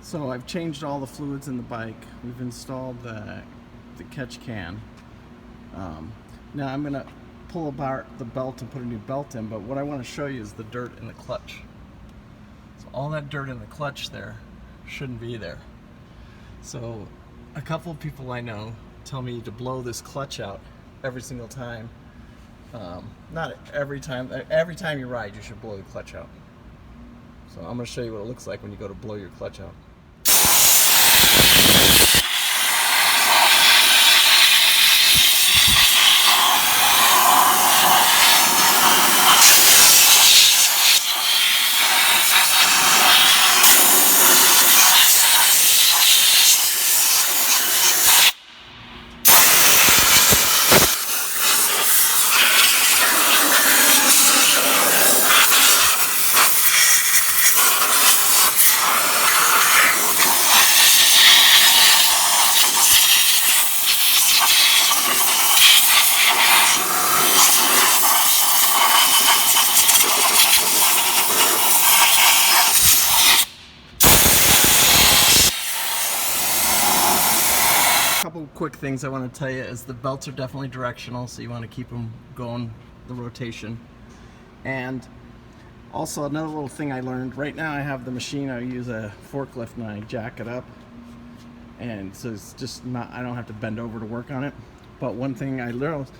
So I've changed all the fluids in the bike. We've installed the catch can. Now I'm going to pull apart the belt and put a new belt in, but what I want to show you is the dirt in the clutch. So all that dirt in the clutch there shouldn't be there. So a couple of people I know tell me to blow this clutch out every single time. Not every time. Every time you ride, you should blow the clutch out. So I'm going to show you what it looks like when you go to blow your clutch out. Couple quick things I want to tell you is the belts are definitely directional, so you want to keep them going the rotation. And also another little thing I learned, right now I have the machine, I use a forklift and I jack it up, and so it's just not, I don't have to bend over to work on it. But one thing I learned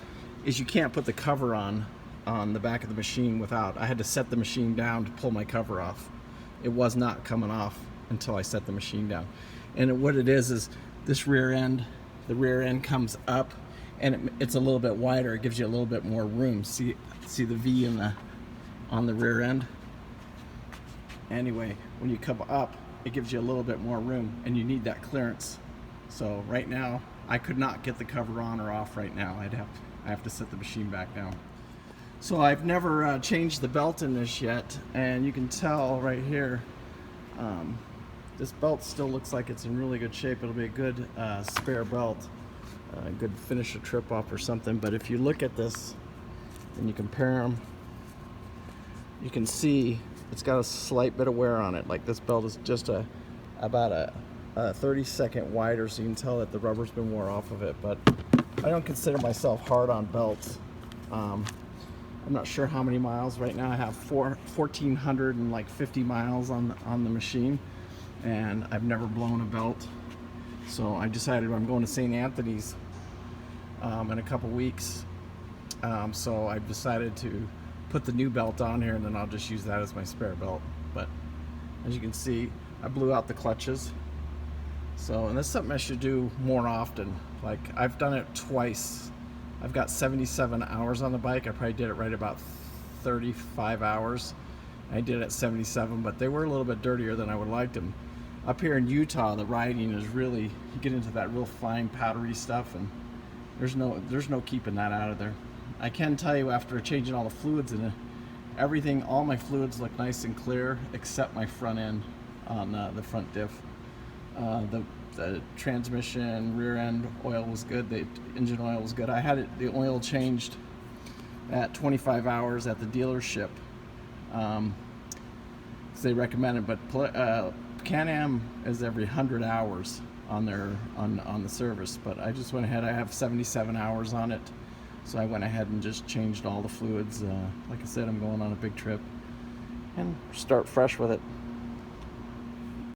is you can't put the cover on the back of the machine without, I had to set the machine down to pull my cover off. It was not coming off until I set the machine down. And what it is this rear end, the rear end comes up and it's a little bit wider. It gives you a little bit more room. See the V on the rear end? Anyway, when you come up, it gives you a little bit more room and you need that clearance. So right now, I could not get the cover on or off right now. I have to set the machine back down. So I've never changed the belt in this yet, and you can tell right here, this belt still looks like it's in really good shape. It'll be a good spare belt, good finish a trip off or something. But if you look at this and you compare them, you can see it's got a slight bit of wear on it. Like this belt is just about a 30-second wider, so you can tell that the rubber's been wore off of it. But I don't consider myself hard on belts. I'm not sure how many miles right now. I have 1,450 miles on the machine, and I've never blown a belt. So I decided I'm going to St. Anthony's in a couple weeks. So I've decided to put the new belt on here, and then I'll just use that as my spare belt. But as you can see, I blew out the clutches. So, and that's something I should do more often. Like, I've done it twice. I've got 77 hours on the bike. I probably did it right about 35 hours. I did it at 77, but they were a little bit dirtier than I would like them. Up here in Utah, the riding is really, you get into that real fine powdery stuff, and there's no keeping that out of there. I can tell you, after changing all the fluids in it, everything, all my fluids look nice and clear except my front end on the front diff. The transmission, rear end oil was good. The engine oil was good. I had the oil changed at 25 hours at the dealership. They recommend it, but Can-Am is every 100 hours on the service. But I just went ahead. I have 77 hours on it, so I went ahead and just changed all the fluids. Like I said, I'm going on a big trip and start fresh with it.